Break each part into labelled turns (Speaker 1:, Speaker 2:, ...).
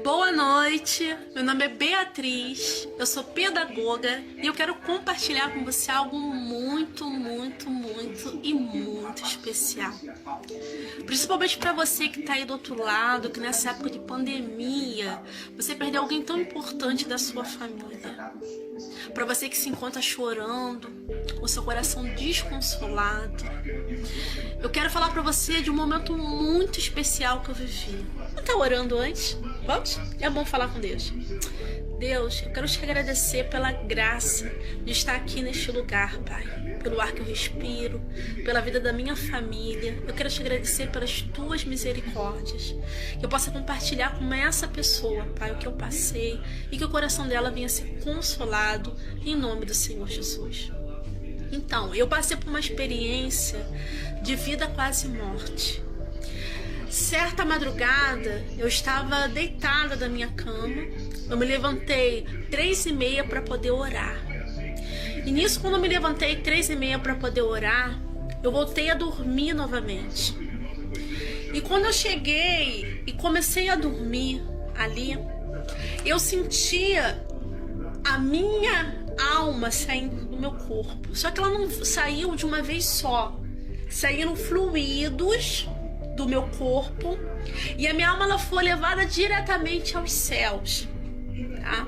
Speaker 1: Boa noite, meu nome é Beatriz, eu sou pedagoga e eu quero compartilhar com você algo muito especial. Principalmente para você que está aí do outro lado, que nessa época de pandemia, você perdeu alguém tão importante da sua família. Para você que se encontra chorando, com seu coração desconsolado, eu quero falar para você de um momento muito especial que eu vivi. Não tá orando antes? Vamos? É bom falar com Deus. Deus, eu quero te agradecer pela graça de estar aqui neste lugar, Pai. Pelo ar que eu respiro, pela vida da minha família. Eu quero te agradecer pelas tuas misericórdias. Que eu possa compartilhar com essa pessoa, Pai, o que eu passei e que o coração dela venha ser consolado em nome do Senhor Jesus. Então, eu passei por uma experiência de vida quase morte. Certa madrugada, eu estava deitada da minha cama, eu me levantei 3h30 para poder orar. E nisso, quando eu me levantei 3h30 para poder orar, eu voltei a dormir novamente. E quando eu cheguei e comecei a dormir ali, eu sentia a minha alma saindo do meu corpo. Só que ela não saiu de uma vez só. Saíram fluidos do meu corpo e a minha alma ela foi levada diretamente aos céus, tá?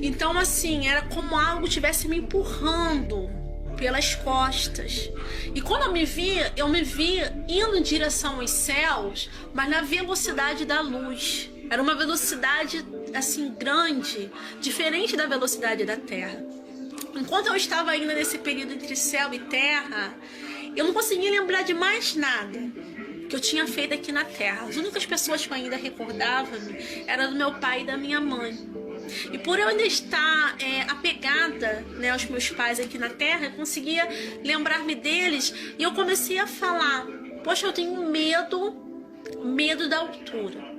Speaker 1: Então assim, era como algo tivesse me empurrando pelas costas. E quando eu me vi indo em direção aos céus, mas na velocidade da luz. Era uma velocidade assim grande, diferente da velocidade da Terra. Enquanto eu estava ainda nesse período entre céu e terra, eu não conseguia lembrar de mais nada que eu tinha feito aqui na Terra. As únicas pessoas que eu ainda recordava-me eram do meu pai e da minha mãe. E por eu ainda estar apegada, né, aos meus pais aqui na Terra, eu conseguia lembrar-me deles e eu comecei a falar: poxa, eu tenho medo da altura.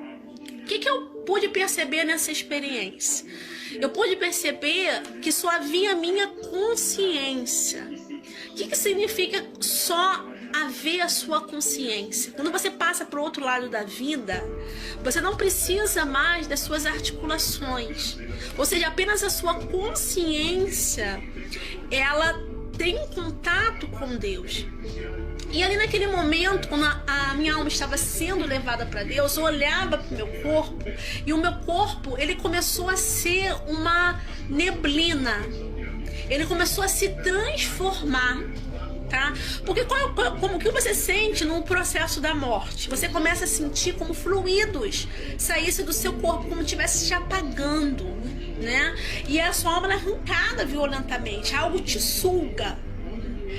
Speaker 1: O que eu pude perceber nessa experiência? Eu pude perceber que só havia minha consciência. O que significa só haver a sua consciência? Quando você passa para o outro lado da vida, você não precisa mais das suas articulações. Ou seja, apenas a sua consciência, ela tem contato com Deus. E ali naquele momento, quando a minha alma estava sendo levada para Deus, eu olhava para o meu corpo e o meu corpo, ele começou a ser uma neblina. Ele começou a se transformar, tá? Porque como que você sente no processo da morte? Você começa a sentir como fluidos saíssem do seu corpo, como estivesse te apagando, né? E a sua alma é arrancada violentamente, algo te suga.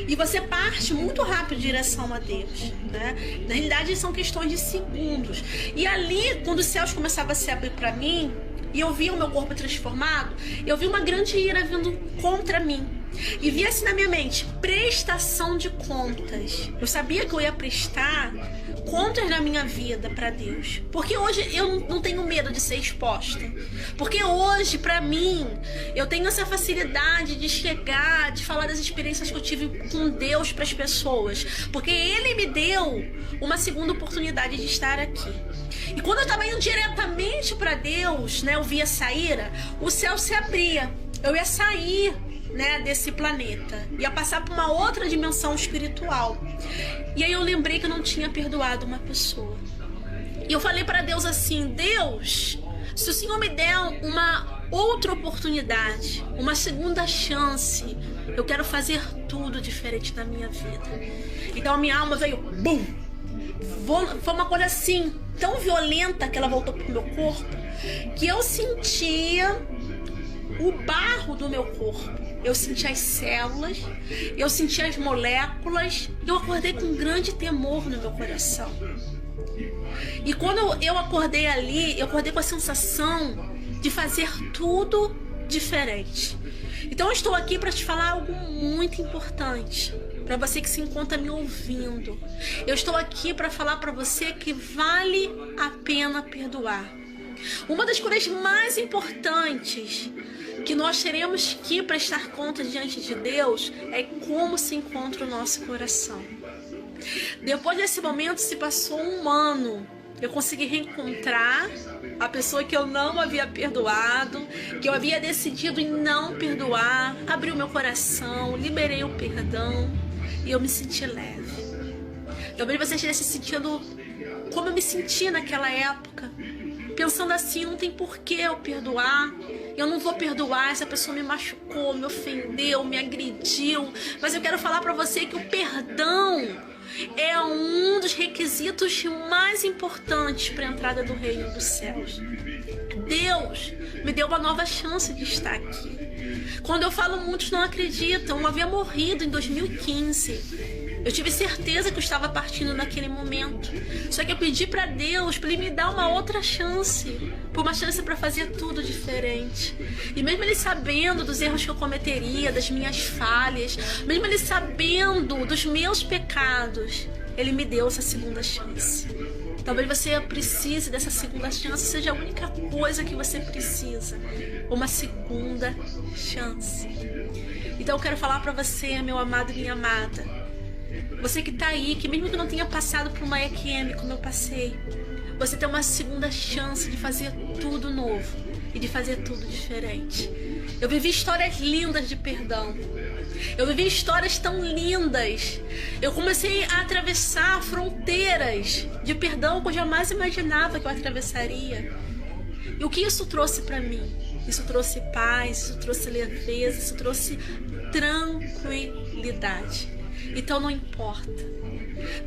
Speaker 1: E você parte muito rápido em direção a Deus, né? Na realidade são questões de segundos. E ali, quando os céus começavam a se abrir para mim e eu via o meu corpo transformado, eu vi uma grande ira vindo contra mim. E via assim na minha mente: prestação de contas. Eu sabia que eu ia prestar contas na minha vida para Deus. Porque hoje eu não tenho medo de ser exposta. Porque hoje, para mim, eu tenho essa facilidade de chegar, de falar das experiências que eu tive com Deus para as pessoas. Porque Ele me deu uma segunda oportunidade de estar aqui. E quando eu estava indo diretamente para Deus, né, eu via sair, o céu se abria. Eu ia sair, né, desse planeta, ia passar por uma outra dimensão espiritual. E aí eu lembrei que eu não tinha perdoado uma pessoa. E eu falei para Deus assim: Deus, se o Senhor me der uma outra oportunidade, uma segunda chance, eu quero fazer tudo diferente na minha vida. Então a minha alma veio, bum! Foi uma coisa assim, tão violenta que ela voltou pro meu corpo, que eu sentia o barro do meu corpo. Eu senti as células, eu senti as moléculas, e eu acordei com um grande temor no meu coração. E quando eu acordei ali, eu acordei com a sensação de fazer tudo diferente. Então eu estou aqui para te falar algo muito importante, para você que se encontra me ouvindo. Eu estou aqui para falar para você que vale a pena perdoar. Uma das coisas mais importantes que nós teremos que prestar conta diante de Deus é como se encontra o nosso coração. Depois desse momento se passou um ano eu consegui reencontrar a pessoa que eu não havia perdoado, que eu havia decidido em não perdoar, abri o meu coração, liberei o perdão e eu me senti leve. Talvez você esteja se sentindo como eu me senti naquela época, pensando assim, não tem porquê eu perdoar, eu não vou perdoar, essa pessoa me machucou, me ofendeu, me agrediu, mas eu quero falar pra você que o perdão é um dos requisitos mais importantes para a entrada do reino dos céus. Deus me deu uma nova chance de estar aqui. Quando eu falo, muitos não acreditam, eu havia morrido em 2015. Eu tive certeza que eu estava partindo naquele momento. Só que eu pedi para Deus, para Ele me dar uma outra chance. Uma chance para fazer tudo diferente. E mesmo Ele sabendo dos erros que eu cometeria, das minhas falhas, mesmo Ele sabendo dos meus pecados, Ele me deu essa segunda chance. Talvez você precise dessa segunda chance, seja a única coisa que você precisa. Uma segunda chance. Então eu quero falar para você, meu amado e minha amada, você que tá aí, que mesmo que não tenha passado por uma EQM como eu passei, você tem uma segunda chance de fazer tudo novo e de fazer tudo diferente. Eu vivi histórias lindas de perdão. Eu vivi histórias tão lindas. Eu comecei a atravessar fronteiras de perdão que eu jamais imaginava que eu atravessaria. E o que isso trouxe para mim? Isso trouxe paz, isso trouxe leveza, isso trouxe tranquilidade. Então não importa.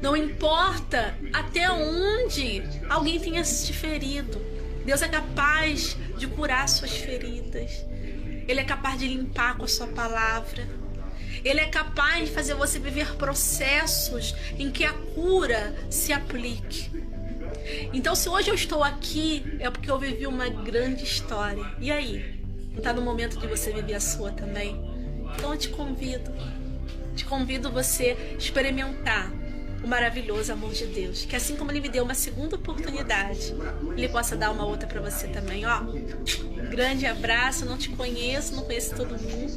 Speaker 1: Não importa até onde alguém tenha te ferido. Deus é capaz de curar suas feridas. Ele é capaz de limpar com a sua palavra. Ele é capaz de fazer você viver processos em que a cura se aplique. Então, se hoje eu estou aqui, é porque eu vivi uma grande história. E aí? Não está no momento de você viver a sua também? Então eu te convido você a experimentar o maravilhoso amor de Deus. Que assim como Ele me deu uma segunda oportunidade, Ele possa dar uma outra para você também. Ó, grande abraço, não te conheço, não conheço todo mundo,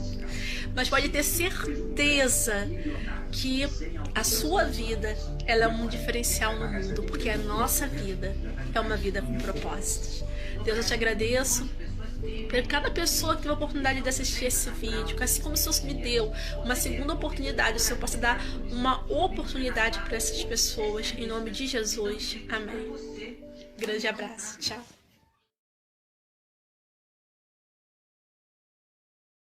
Speaker 1: mas pode ter certeza que a sua vida, ela é um diferencial no mundo, porque a nossa vida é uma vida com propósitos. Deus, eu te agradeço por cada pessoa que teve a oportunidade de assistir esse vídeo, que assim como o Senhor me deu uma segunda oportunidade, o Senhor possa dar uma oportunidade para essas pessoas, em nome de Jesus, amém. Grande abraço, tchau.